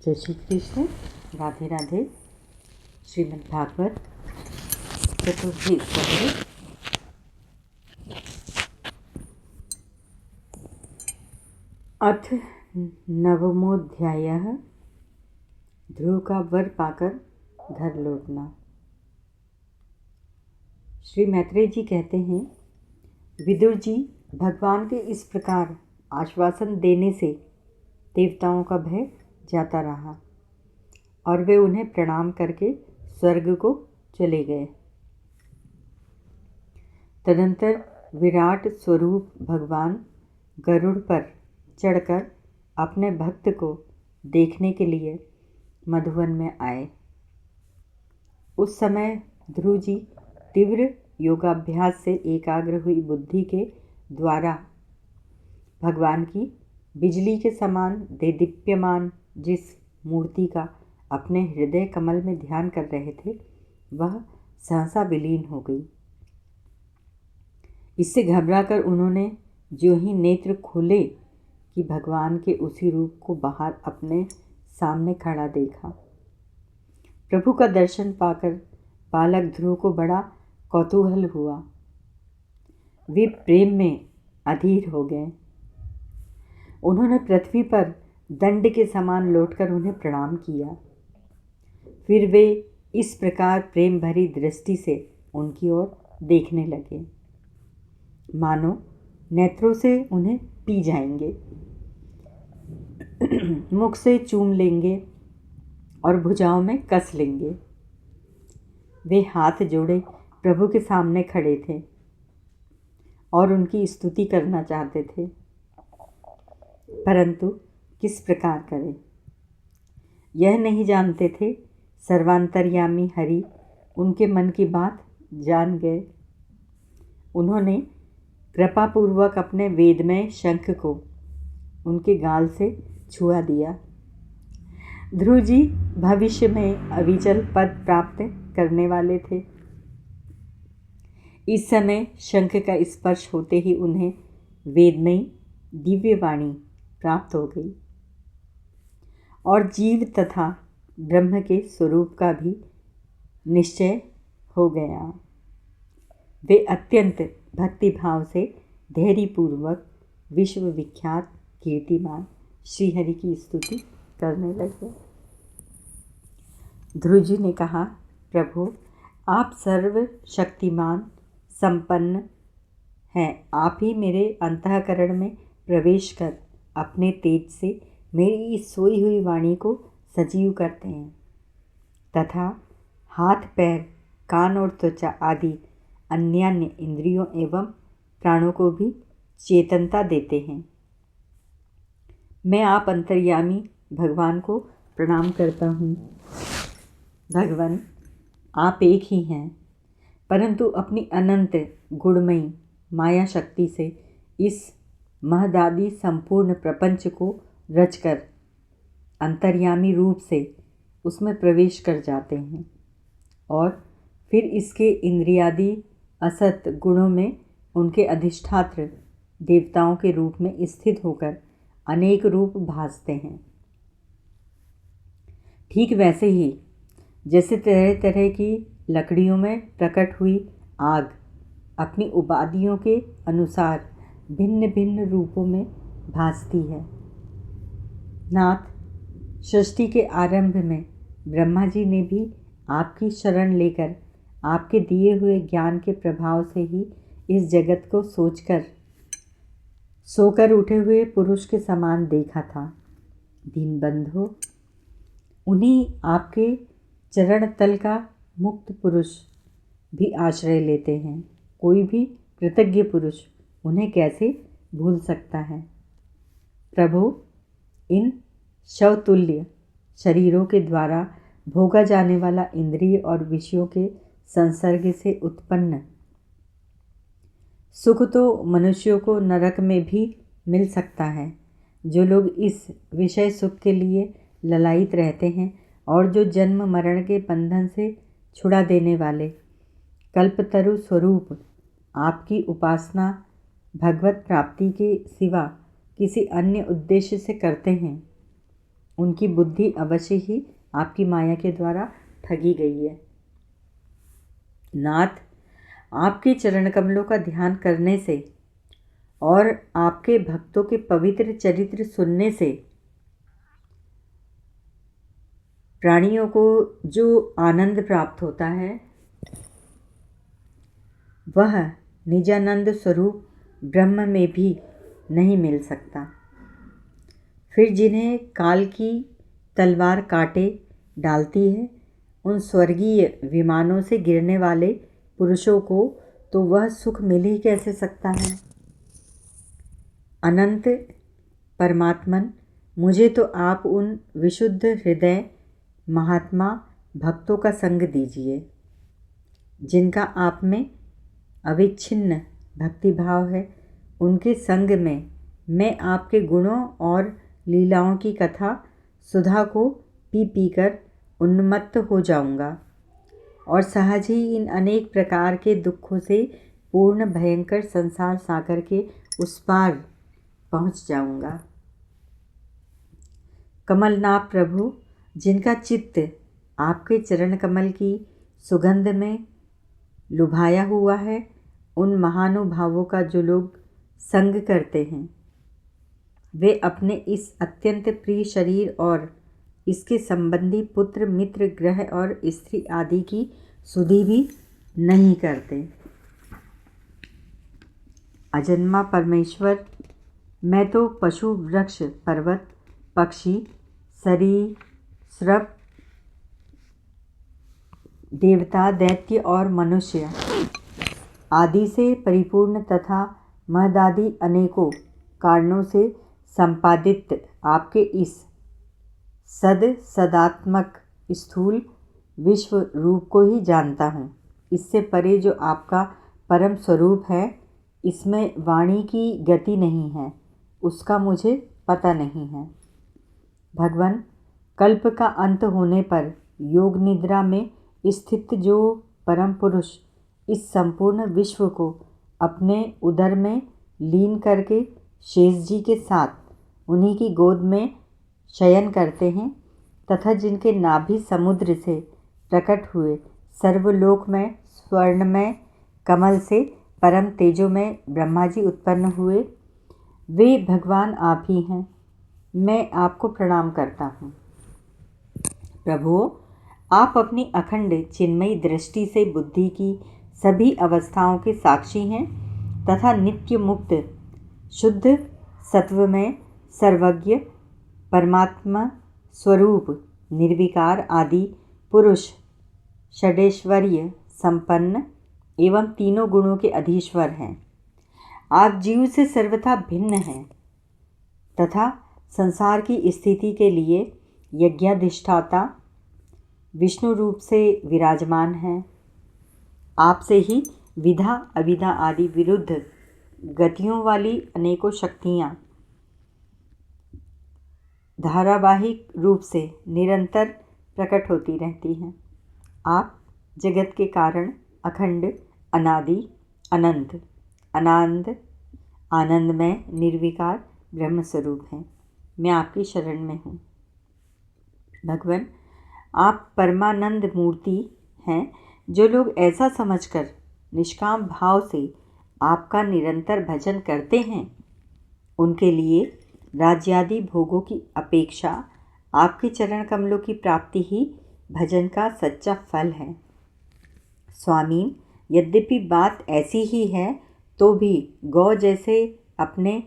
जय श्री कृष्ण। राधे राधे। श्रीमद् भागवत चतुर्थी स्कंध अथ नवमोऽध्यायः। ध्रुव का वर पाकर घर लौटना। श्री मैत्रेय जी कहते हैं, विदुर जी, भगवान के इस प्रकार आश्वासन देने से देवताओं का भय जाता रहा और वे उन्हें प्रणाम करके स्वर्ग को चले गए। तदंतर विराट स्वरूप भगवान गरुड़ पर चढ़कर अपने भक्त को देखने के लिए मधुवन में आए। उस समय ध्रुव जी तीव्र योगाभ्यास से एकाग्र हुई बुद्धि के द्वारा भगवान की बिजली के समान देदीप्यमान जिस मूर्ति का अपने हृदय कमल में ध्यान कर रहे थे, वह सहसा विलीन हो गई। इससे घबराकर उन्होंने जो ही नेत्र खोले कि भगवान के उसी रूप को बाहर अपने सामने खड़ा देखा। प्रभु का दर्शन पाकर बालक ध्रुव को बड़ा कौतूहल हुआ। वे प्रेम में अधीर हो गए। उन्होंने पृथ्वी पर दंड के समान लौटकर उन्हें प्रणाम किया। फिर वे इस प्रकार प्रेम भरी दृष्टि से उनकी ओर देखने लगे, मानो नेत्रों से उन्हें पी जाएंगे, मुख से चूम लेंगे और भुजाओं में कस लेंगे। वे हाथ जोड़े प्रभु के सामने खड़े थे और उनकी स्तुति करना चाहते थे, परंतु किस प्रकार करें, यह नहीं जानते थे। सर्वांतर्यामी हरि उनके मन की बात जान गए। उन्होंने कृपापूर्वक अपने वेदमय शंख को उनके गाल से छुआ दिया। ध्रुव जी भविष्य में अविचल पद प्राप्त करने वाले थे। इस समय शंख का स्पर्श होते ही उन्हें वेदमयी दिव्य वाणी प्राप्त हो गई और जीव तथा ब्रह्म के स्वरूप का भी निश्चय हो गया। वे अत्यंत भक्तिभाव से धैर्यपूर्वक विश्वविख्यात कीर्तिमान श्रीहरि की स्तुति करने लगे। ध्रुव जी ने कहा, प्रभु, आप सर्वशक्तिमान संपन्न हैं। आप ही मेरे अंतःकरण में प्रवेश कर अपने तेज से मेरी इस सोई हुई वाणी को सजीव करते हैं तथा हाथ, पैर, कान और त्वचा आदि अन्यान्य इंद्रियों एवं प्राणों को भी चेतनता देते हैं। मैं आप अंतर्यामी भगवान को प्रणाम करता हूँ। भगवान, आप एक ही हैं, परंतु अपनी अनंत गुणमयी माया शक्ति से इस महदादि संपूर्ण प्रपंच को रचकर अंतर्यामी रूप से उसमें प्रवेश कर जाते हैं और फिर इसके इंद्रियादि असत गुणों में उनके अधिष्ठात्र देवताओं के रूप में स्थित होकर अनेक रूप भासते हैं। ठीक वैसे ही जैसे तरह तरह की लकड़ियों में प्रकट हुई आग अपनी उपाधियों के अनुसार भिन्न भिन्न रूपों में भासती है। नाथ, सृष्टि के आरंभ में ब्रह्मा जी ने भी आपकी शरण लेकर आपके दिए हुए ज्ञान के प्रभाव से ही इस जगत को सोकर उठे हुए पुरुष के समान देखा था। दीनबंधो, उन्हीं आपके चरण तल का मुक्त पुरुष भी आश्रय लेते हैं। कोई भी कृतज्ञ पुरुष उन्हें कैसे भूल सकता है। प्रभु, इन शवतुल्य शरीरों के द्वारा भोगा जाने वाला इंद्रिय और विषयों के संसर्ग से उत्पन्न सुख तो मनुष्यों को नरक में भी मिल सकता है। जो लोग इस विषय सुख के लिए ललायित रहते हैं और जो जन्म मरण के बंधन से छुड़ा देने वाले कल्पतरु स्वरूप आपकी उपासना भगवत प्राप्ति के सिवा किसी अन्य उद्देश्य से करते हैं, उनकी बुद्धि अवश्य ही आपकी माया के द्वारा ठगी गई है। नाथ, आपके चरण कमलों का ध्यान करने से और आपके भक्तों के पवित्र चरित्र सुनने से प्राणियों को जो आनंद प्राप्त होता है वह निजानंद स्वरूप ब्रह्म में भी नहीं मिल सकता। फिर जिन्हें काल की तलवार काटे डालती है, उन स्वर्गीय विमानों से गिरने वाले पुरुषों को तो वह सुख मिल ही कैसे सकता है। अनंत परमात्मन, मुझे तो आप उन विशुद्ध हृदय महात्मा भक्तों का संग दीजिए जिनका आप में अविच्छिन्न भक्तिभाव है। उनके संग में मैं आपके गुणों और लीलाओं की कथा सुधा को पी पीकर उन्मत्त हो जाऊंगा और सहज ही इन अनेक प्रकार के दुखों से पूर्ण भयंकर संसार सागर के उस पार पहुंच जाऊंगा। कमलनाथ प्रभु, जिनका चित्त आपके चरण कमल की सुगंध में लुभाया हुआ है, उन महानुभावों का जो लोग संग करते हैं वे अपने इस अत्यंत प्रिय शरीर और इसके संबंधी पुत्र मित्र ग्रह और स्त्री आदि की सुधि भी नहीं करते। अजन्मा परमेश्वर, मैं तो पशु वृक्ष पर्वत पक्षी सरीसृप देवता दैत्य और मनुष्य आदि से परिपूर्ण तथा महदादि अनेकों कारणों से संपादित आपके इस सदात्मक स्थूल विश्व रूप को ही जानता हूँ। इससे परे जो आपका परम स्वरूप है, इसमें वाणी की गति नहीं है, उसका मुझे पता नहीं है। भगवान, कल्प का अंत होने पर योग निद्रा में स्थित जो परम पुरुष इस संपूर्ण विश्व को अपने उदर में लीन करके शेष जी के साथ उन्हीं की गोद में शयन करते हैं तथा जिनके नाभि समुद्र से प्रकट हुए सर्वलोक में स्वर्णमय कमल से परम तेजो में ब्रह्मा जी उत्पन्न हुए, वे भगवान आप ही हैं। मैं आपको प्रणाम करता हूँ। प्रभु, आप अपनी अखंड चिन्मयी दृष्टि से बुद्धि की सभी अवस्थाओं के साक्षी हैं तथा नित्य मुक्त शुद्ध सत्व में सर्वज्ञ परमात्मा स्वरूप निर्विकार आदि पुरुष षडेश्वर्य संपन्न एवं तीनों गुणों के अधीश्वर हैं। आप जीव से सर्वथा भिन्न हैं तथा संसार की स्थिति के लिए यज्ञाधिष्ठाता विष्णु रूप से विराजमान हैं। आपसे ही विधा अविधा आदि विरुद्ध गतियों वाली अनेकों शक्तियाँ धारावाहिक रूप से निरंतर प्रकट होती रहती हैं। आप जगत के कारण अखंड अनादि अनंत अनांद आनंदमय निर्विकार ब्रह्म स्वरूप हैं। मैं आपकी शरण में हूँ। भगवान, आप परमानंद मूर्ति हैं। जो लोग ऐसा समझकर निष्काम भाव से आपका निरंतर भजन करते हैं, उनके लिए राज्यादि भोगों की अपेक्षा आपके चरण कमलों की प्राप्ति ही भजन का सच्चा फल है। स्वामी, यद्यपि बात ऐसी ही है तो भी गौ जैसे अपने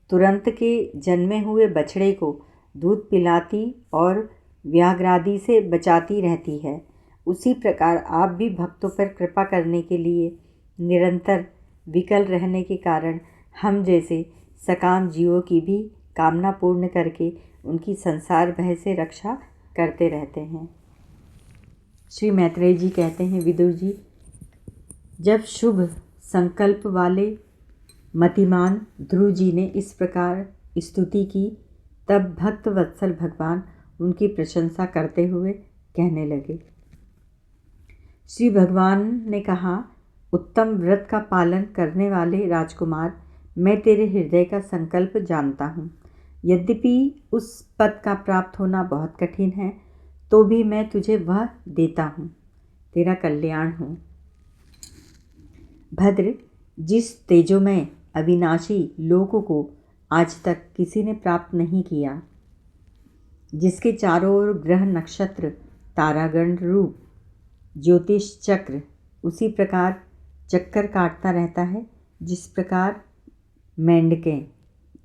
तुरंत के जन्मे हुए बछड़े को दूध पिलाती और व्याघ्रादि से बचाती रहती है, उसी प्रकार आप भी भक्तों पर कृपा करने के लिए निरंतर विकल रहने के कारण हम जैसे सकाम जीवों की भी कामना पूर्ण करके उनकी संसार भय से रक्षा करते रहते हैं। श्री मैत्रेय जी कहते हैं, विदुर जी, जब शुभ संकल्प वाले मतिमान ध्रुव जी ने इस प्रकार स्तुति की, तब भक्त वत्सल भगवान उनकी प्रशंसा करते हुए कहने लगे। श्री भगवान ने कहा, उत्तम व्रत का पालन करने वाले राजकुमार, मैं तेरे हृदय का संकल्प जानता हूँ। यद्यपि उस पद का प्राप्त होना बहुत कठिन है, तो भी मैं तुझे वह देता हूँ, तेरा कल्याण हो। भद्र, जिस तेजोमय अविनाशी लोक को आज तक किसी ने प्राप्त नहीं किया, जिसके चारों ओर ग्रह नक्षत्र तारागण रूप ज्योतिष चक्र उसी प्रकार चक्कर काटता रहता है जिस प्रकार मेंढके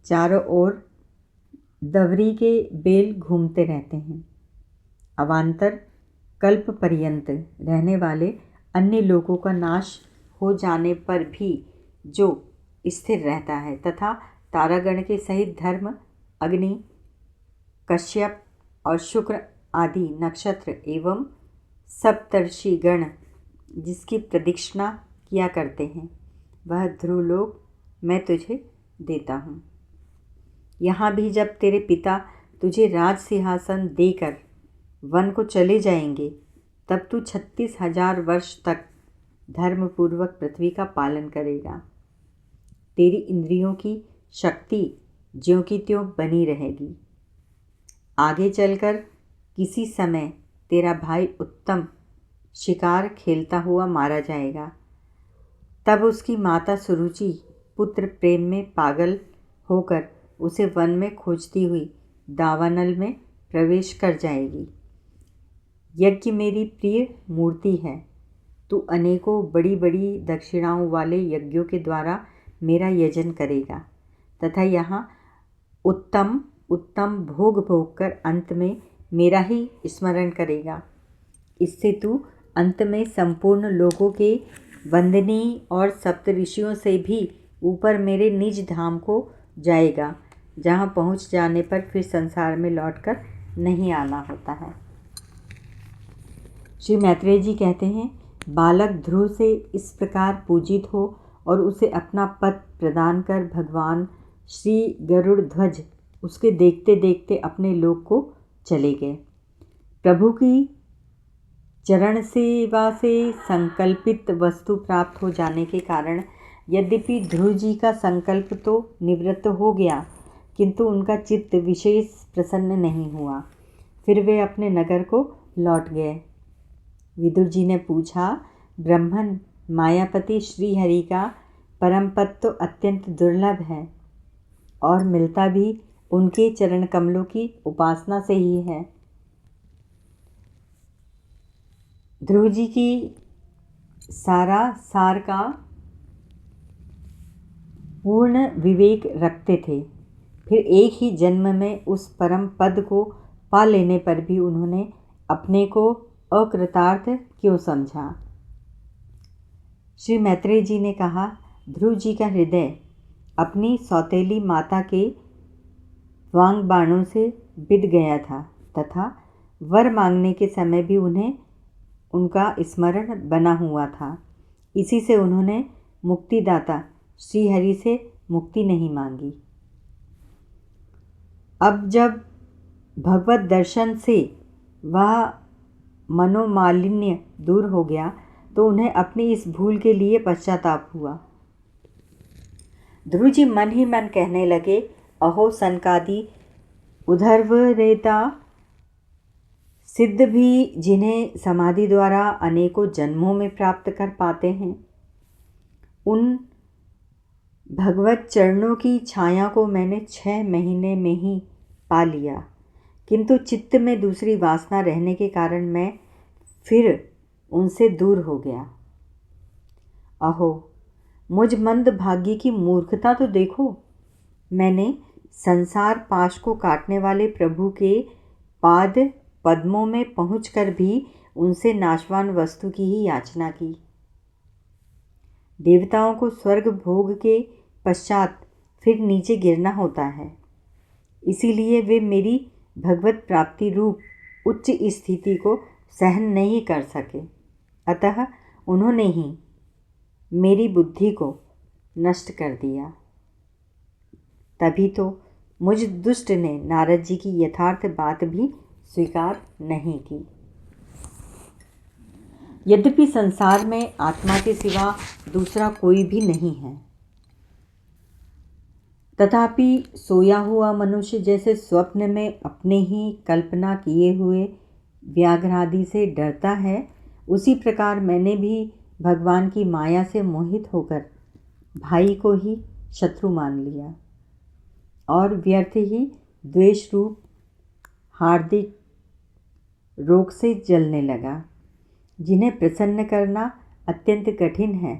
चारों ओर दवरी के बेल घूमते रहते हैं, अवान्तर कल्प पर्यंत रहने वाले अन्य लोगों का नाश हो जाने पर भी जो स्थिर रहता है, तथा तारागण के सहित धर्म, अग्नि, कश्यप और शुक्र आदि नक्षत्र एवं सप्तर्षि गण जिसकी प्रदक्षिणा किया करते हैं, वह ध्रुवलोक मैं तुझे देता हूँ। यहाँ भी जब तेरे पिता तुझे राज सिंहासन देकर वन को चले जाएंगे, तब तू 36,000 वर्ष तक धर्मपूर्वक पृथ्वी का पालन करेगा। तेरी इंद्रियों की शक्ति ज्यों की त्यों बनी रहेगी। आगे चलकर किसी समय तेरा भाई उत्तम शिकार खेलता हुआ मारा जाएगा। तब उसकी माता सुरुचि पुत्र प्रेम में पागल होकर उसे वन में खोजती हुई दावानल में प्रवेश कर जाएगी। यज्ञ मेरी प्रिय मूर्ति है। तू अनेकों बड़ी बड़ी दक्षिणाओं वाले यज्ञों के द्वारा मेरा यजन करेगा तथा यहाँ उत्तम उत्तम भोग भोग कर अंत में मेरा ही स्मरण करेगा। इससे तू अंत में संपूर्ण लोगों के वंदनीय और सप्तऋषियों से भी ऊपर मेरे निज धाम को जाएगा, जहाँ पहुँच जाने पर फिर संसार में लौटकर नहीं आना होता है। श्री मैत्रेय जी कहते हैं, बालक ध्रुव से इस प्रकार पूजित हो और उसे अपना पद प्रदान कर भगवान श्री गरुड़ ध्वज उसके देखते देखते अपने लोक को चले गए। प्रभु की चरण सेवा से संकल्पित वस्तु प्राप्त हो जाने के कारण यद्यपि ध्रुव जी का संकल्प तो निवृत्त हो गया, किंतु उनका चित्त विशेष प्रसन्न नहीं हुआ। फिर वे अपने नगर को लौट गए। विदुर जी ने पूछा, ब्रह्मन, मायापति श्री हरि का परम पद तो अत्यंत दुर्लभ है और मिलता भी उनके चरण कमलों की उपासना से ही है। ध्रुव जी की सार का पूर्ण विवेक रखते थे, फिर एक ही जन्म में उस परम पद को पा लेने पर भी उन्होंने अपने को अकृतार्थ क्यों समझा। श्री मैत्रेय जी ने कहा, ध्रुव जी का हृदय अपनी सौतेली माता के वांग बाणों से बिध गया था तथा वर मांगने के समय भी उन्हें उनका स्मरण बना हुआ था। इसी से उन्होंने मुक्तिदाता श्री हरि से मुक्ति नहीं मांगी। अब जब भगवत दर्शन से वह मनोमालिन्य दूर हो गया तो उन्हें अपनी इस भूल के लिए पश्चाताप हुआ। ध्रुव जी मन ही मन कहने लगे, अहो सनकादि उधर्वरेता सिद्ध भी जिन्हें समाधि द्वारा अनेकों जन्मों में प्राप्त कर पाते हैं, उन भगवत चरणों की छाया को मैंने 6 महीने में ही पा लिया, किंतु चित्त में दूसरी वासना रहने के कारण मैं फिर उनसे दूर हो गया। अहो, मुझ मंद भाग्य की मूर्खता तो देखो। मैंने संसार पाश को काटने वाले प्रभु के पाद पद्मों में पहुंचकर भी उनसे नाशवान वस्तु की ही याचना की। देवताओं को स्वर्ग भोग के पश्चात फिर नीचे गिरना होता है, इसीलिए वे मेरी भगवत प्राप्ति रूप उच्च स्थिति को सहन नहीं कर सके। अतः उन्होंने ही मेरी बुद्धि को नष्ट कर दिया। तभी तो मुझ दुष्ट ने नारद जी की यथार्थ बात भी स्वीकार नहीं की। यद्यपि संसार में आत्मा के सिवा दूसरा कोई भी नहीं है, तथापि सोया हुआ मनुष्य जैसे स्वप्न में अपने ही कल्पना किए हुए व्याघ्रादि से डरता है, उसी प्रकार मैंने भी भगवान की माया से मोहित होकर भाई को ही शत्रु मान लिया और व्यर्थ ही द्वेष रूप हार्दिक रोग से जलने लगा, जिन्हें प्रसन्न करना अत्यंत कठिन है।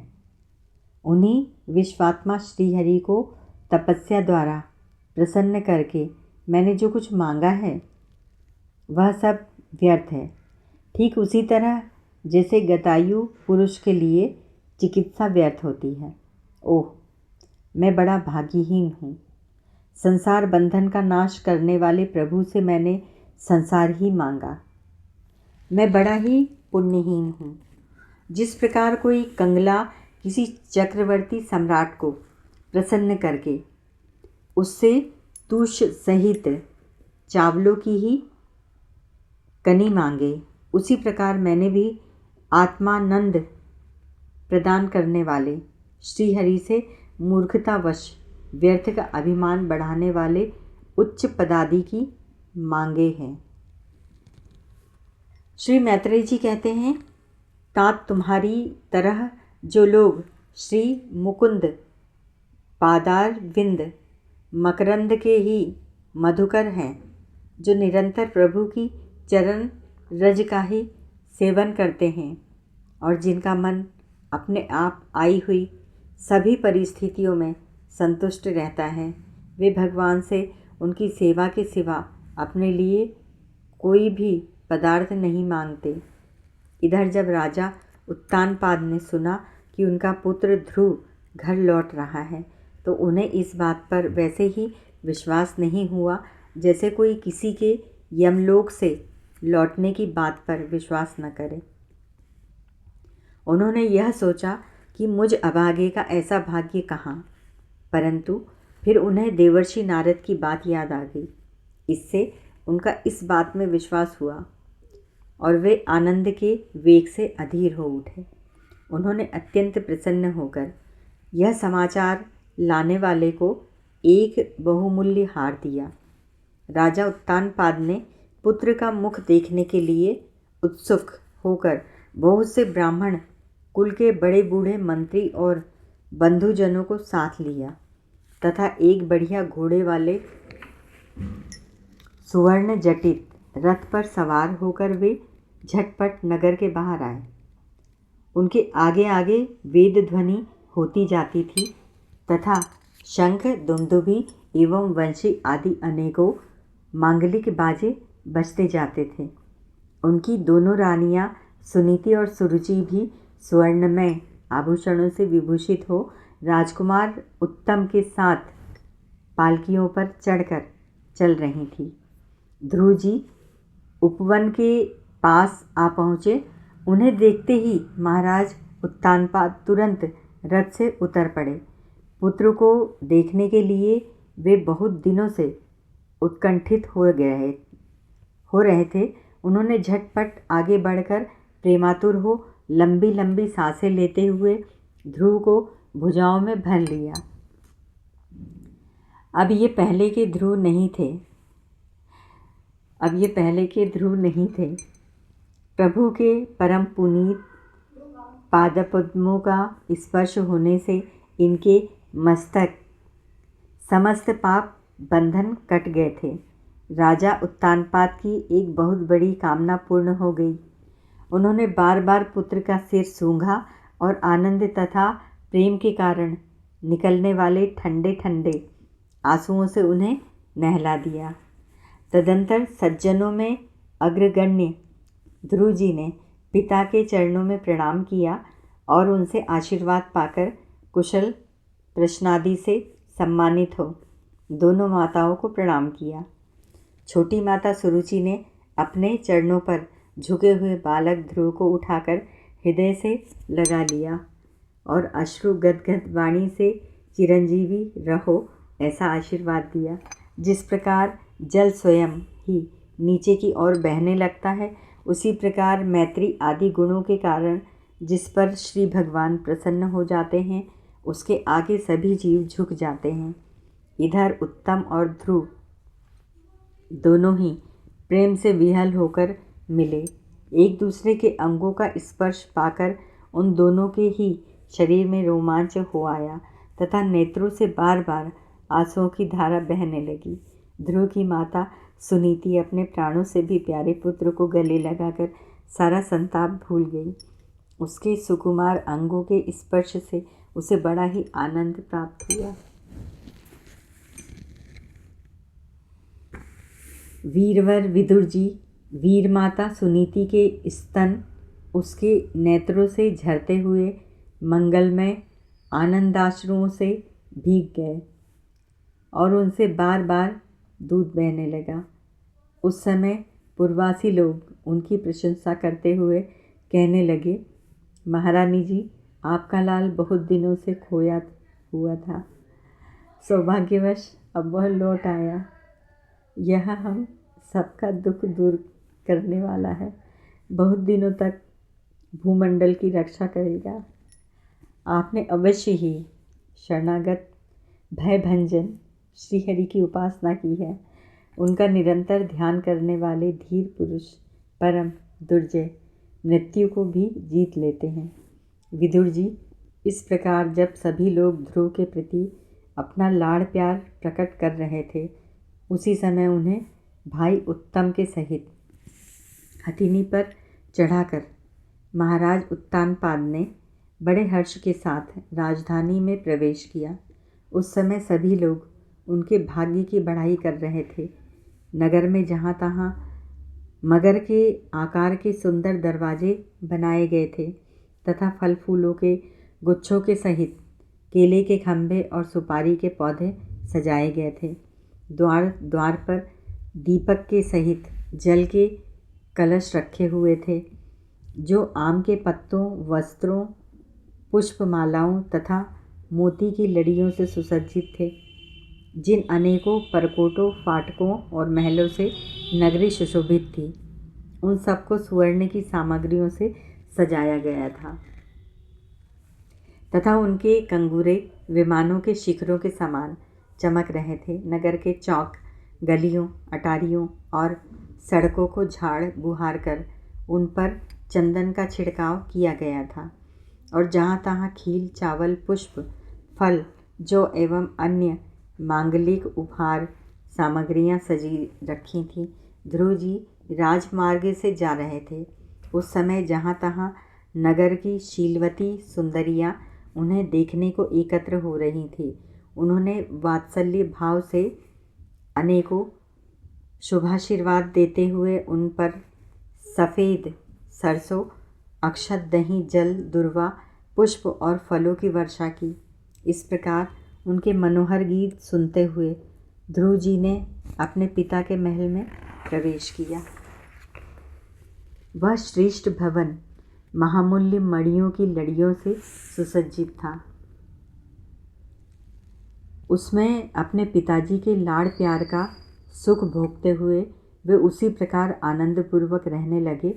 उन्हीं विश्वात्मा श्रीहरि को तपस्या द्वारा प्रसन्न करके मैंने जो कुछ मांगा है वह सब व्यर्थ है। ठीक उसी तरह जैसे गतायु पुरुष के लिए चिकित्सा व्यर्थ होती है। ओह, मैं बड़ा भाग्यहीन हूँ। संसार बंधन का नाश करने वाले प्रभु से मैंने संसार ही मांगा। मैं बड़ा ही पुण्यहीन हूँ। जिस प्रकार कोई कंगला किसी चक्रवर्ती सम्राट को प्रसन्न करके उससे तुष सहित चावलों की ही कनी मांगे, उसी प्रकार मैंने भी आत्मानंद प्रदान करने वाले श्रीहरि से मूर्खतावश व्यर्थ का अभिमान बढ़ाने वाले उच्च पदादि की मांगे हैं। श्री मैत्रेय जी कहते हैं, तात तुम्हारी तरह जो लोग श्री मुकुंद पादारविंद मकरंद के ही मधुकर हैं, जो निरंतर प्रभु की चरण रज का ही सेवन करते हैं और जिनका मन अपने आप आई हुई सभी परिस्थितियों में संतुष्ट रहता है, वे भगवान से उनकी सेवा के सिवा अपने लिए कोई भी पदार्थ नहीं मांगते। इधर जब राजा उत्तानपाद ने सुना कि उनका पुत्र ध्रुव घर लौट रहा है, तो उन्हें इस बात पर वैसे ही विश्वास नहीं हुआ जैसे कोई किसी के यमलोक से लौटने की बात पर विश्वास न करे। उन्होंने यह सोचा कि मुझ अभागे का ऐसा भाग्य कहाँ, परंतु फिर उन्हें देवर्षि नारद की बात याद आ गई। इससे उनका इस बात में विश्वास हुआ और वे आनंद के वेग से अधीर हो उठे। उन्होंने अत्यंत प्रसन्न होकर यह समाचार लाने वाले को एक बहुमूल्य हार दिया। राजा उत्तानपाद ने पुत्र का मुख देखने के लिए उत्सुक होकर बहुत से ब्राह्मण कुल के बड़े बूढ़े मंत्री और बंधुजनों को साथ लिया तथा एक बढ़िया घोड़े वाले सुवर्ण जटित रथ पर सवार होकर वे झटपट नगर के बाहर आए। उनके आगे आगे वेद ध्वनि होती जाती थी तथा शंख, दुंदुभी एवं वंशी आदि अनेकों मांगलिक बाजे बजते जाते थे। उनकी दोनों रानियां सुनीति और सुरुचि भी स्वर्णमय आभूषणों से विभूषित हो राजकुमार उत्तम के साथ पालकियों पर चढ़कर चल रही थी। ध्रुव जी उपवन के पास आ पहुँचे। उन्हें देखते ही महाराज उत्तानपाद तुरंत रथ से उतर पड़े। पुत्र को देखने के लिए वे बहुत दिनों से उत्कंठित हो रहे थे। उन्होंने झटपट आगे बढ़कर प्रेमातुर हो लंबी लंबी सांसें लेते हुए ध्रुव को भुजाओं में भर लिया। अब ये पहले के ध्रुव नहीं थे। प्रभु के परम पुनीत पादपद्मों का स्पर्श होने से इनके मस्तक समस्त पाप बंधन कट गए थे। राजा उत्तानपाद की एक बहुत बड़ी कामना पूर्ण हो गई। उन्होंने बार बार पुत्र का सिर सूंघा और आनंद तथा प्रेम के कारण निकलने वाले ठंडे ठंडे आंसुओं से उन्हें नहला दिया। तदंतर सज्जनों में अग्रगण्य ध्रुव जी ने पिता के चरणों में प्रणाम किया और उनसे आशीर्वाद पाकर कुशल प्रश्नादि से सम्मानित हो दोनों माताओं को प्रणाम किया। छोटी माता सुरुचि ने अपने चरणों पर झुके हुए बालक ध्रुव को उठाकर हृदय से लगा लिया और अश्रु गदगद वाणी से चिरंजीवी रहो ऐसा आशीर्वाद दिया। जिस प्रकार जल स्वयं ही नीचे की ओर बहने लगता है, उसी प्रकार मैत्री आदि गुणों के कारण जिस पर श्री भगवान प्रसन्न हो जाते हैं, उसके आगे सभी जीव झुक जाते हैं। इधर उत्तम और ध्रुव दोनों ही प्रेम से विह्वल होकर मिले। एक दूसरे के अंगों का स्पर्श पाकर उन दोनों के ही शरीर में रोमांच हो आया तथा नेत्रों से बार बार आंसुओं की धारा बहने लगी। ध्रुव की माता सुनीति अपने प्राणों से भी प्यारे पुत्र को गले लगाकर सारा संताप भूल गई। उसके सुकुमार अंगों के स्पर्श से उसे बड़ा ही आनंद प्राप्त हुआ। वीरवर विदुर जी, वीर माता सुनीति के स्तन उसके नेत्रों से झरते हुए मंगलमय आनंदाश्रुओं से भीग गए और उनसे बार बार दूध बहने लगा। उस समय पूर्ववासी लोग उनकी प्रशंसा करते हुए कहने लगे, महारानी जी, आपका लाल बहुत दिनों से खोया हुआ था, सौभाग्यवश अब वह लौट आया। यह हम सबका दुख दूर करने वाला है, बहुत दिनों तक भूमंडल की रक्षा करेगा। आपने अवश्य ही शरणागत भयभंजन श्रीहरि की उपासना की है। उनका निरंतर ध्यान करने वाले धीर पुरुष परम दुर्जय मृत्यु को भी जीत लेते हैं। विदुर जी, इस प्रकार जब सभी लोग ध्रुव के प्रति अपना लाड़ प्यार प्रकट कर रहे थे, उसी समय उन्हें भाई उत्तम के सहित हथिनी पर चढ़ाकर महाराज उत्तानपाद ने बड़े हर्ष के साथ राजधानी में प्रवेश किया। उस समय सभी लोग उनके भाग्य की बढ़ाई कर रहे थे। नगर में जहाँ तहाँ मगर के आकार के सुंदर दरवाजे बनाए गए थे तथा फल फूलों के गुच्छों के सहित केले के खंभे और सुपारी के पौधे सजाए गए थे। द्वार द्वार पर दीपक के सहित जल के कलश रखे हुए थे, जो आम के पत्तों, वस्त्रों, पुष्पमालाओं तथा मोती की लड़ियों से सुसज्जित थे। जिन अनेकों परकोटों, फाटकों और महलों से नगरी सुशोभित थी, उन सबको सुवर्ण की सामग्रियों से सजाया गया था तथा उनके कंगूरे विमानों के शिखरों के समान चमक रहे थे। नगर के चौक, गलियों, अटारियों और सड़कों को झाड़ बुहार कर उन पर चंदन का छिड़काव किया गया था और जहाँ तहाँ खील, चावल, पुष्प, फल, जौ एवं अन्य मांगलिक उपहार सामग्रियाँ सजी रखी थीं। ध्रुव जी राजमार्ग से जा रहे थे। उस समय जहाँ तहाँ नगर की शीलवती सुंदरियाँ उन्हें देखने को एकत्र हो रही थी। उन्होंने वात्सल्य भाव से अनेकों शुभाशीर्वाद देते हुए उन पर सफ़ेद सरसों, अक्षत, दही, जल, दुर्वा, पुष्प और फलों की वर्षा की। इस प्रकार उनके मनोहर गीत सुनते हुए ध्रुव जी ने अपने पिता के महल में प्रवेश किया। वह श्रेष्ठ भवन महामूल्य मणियों की लड़ियों से सुसज्जित था। उसमें अपने पिताजी के लाड़ प्यार का सुख भोगते हुए वे उसी प्रकार आनंदपूर्वक रहने लगे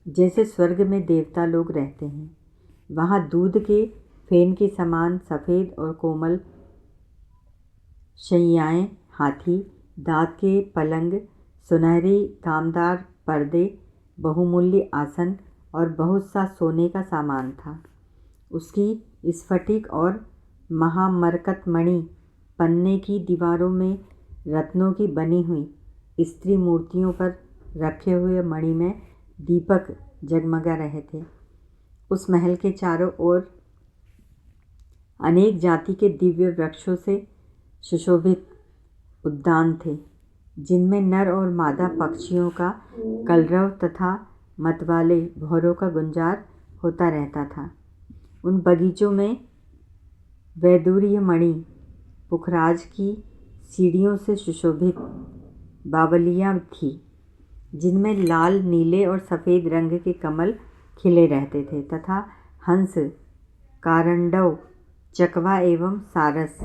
जैसे स्वर्ग में देवता लोग रहते हैं। वहाँ दूध के फेन के समान सफ़ेद और कोमल शैय्याएँ, हाथी दाँत के पलंग, सुनहरी कामदार पर्दे, बहुमूल्य आसन और बहुत सा सोने का सामान था। उसकी स्फटिक और महामरकतमणि पन्ने की दीवारों में रत्नों की बनी हुई स्त्री मूर्तियों पर रखे हुए मणि में दीपक जगमगा रहे थे। उस महल के चारों ओर अनेक जाति के दिव्य वृक्षों से सुशोभित उद्यान थे, जिनमें नर और मादा पक्षियों का कलरव तथा मतवाले भौरों का गुंजार होता रहता था। उन बगीचों में वैदूर्य मणि पुखराज की सीढ़ियों से सुशोभित बावलियाँ थीं, जिनमें लाल, नीले और सफ़ेद रंग के कमल खिले रहते थे तथा हंस, कारंडव, चकवा एवं सारस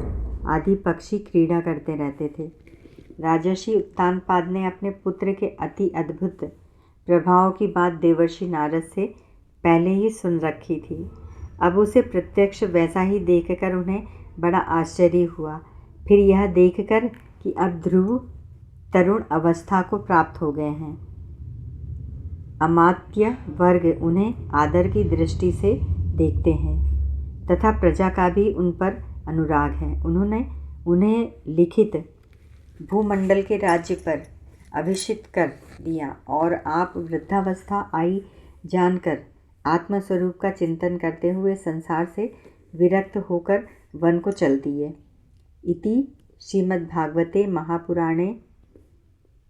आदि पक्षी क्रीड़ा करते रहते थे। राजर्षि उत्तानपाद ने अपने पुत्र के अति अद्भुत प्रभाव की बात देवर्षि नारद से पहले ही सुन रखी थी। अब उसे प्रत्यक्ष वैसा ही देखकर उन्हें बड़ा आश्चर्य हुआ। फिर यह देखकर कि अब ध्रुव तरुण अवस्था को प्राप्त हो गए हैं, अमात्य वर्ग उन्हें आदर की दृष्टि से देखते हैं तथा प्रजा का भी उन पर अनुराग है। उन्होंने उन्हें लिखित भूमंडल के राज्य पर अभिषिक्त कर दिया और आप वृद्धावस्था आई जानकर आत्मस्वरूप का चिंतन करते हुए संसार से विरक्त होकर वन को चल दिए। इति श्रीमद्भागवते महापुराणे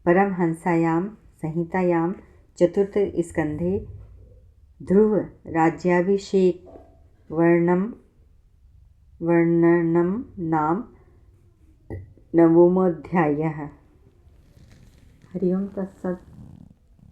परमहंसायां संहितायां चतुर्थ स्कंधे ध्रुव राज्याभिषेक वर्णनम नाम नवमोऽध्यायः। हरि ओम तत्सत्।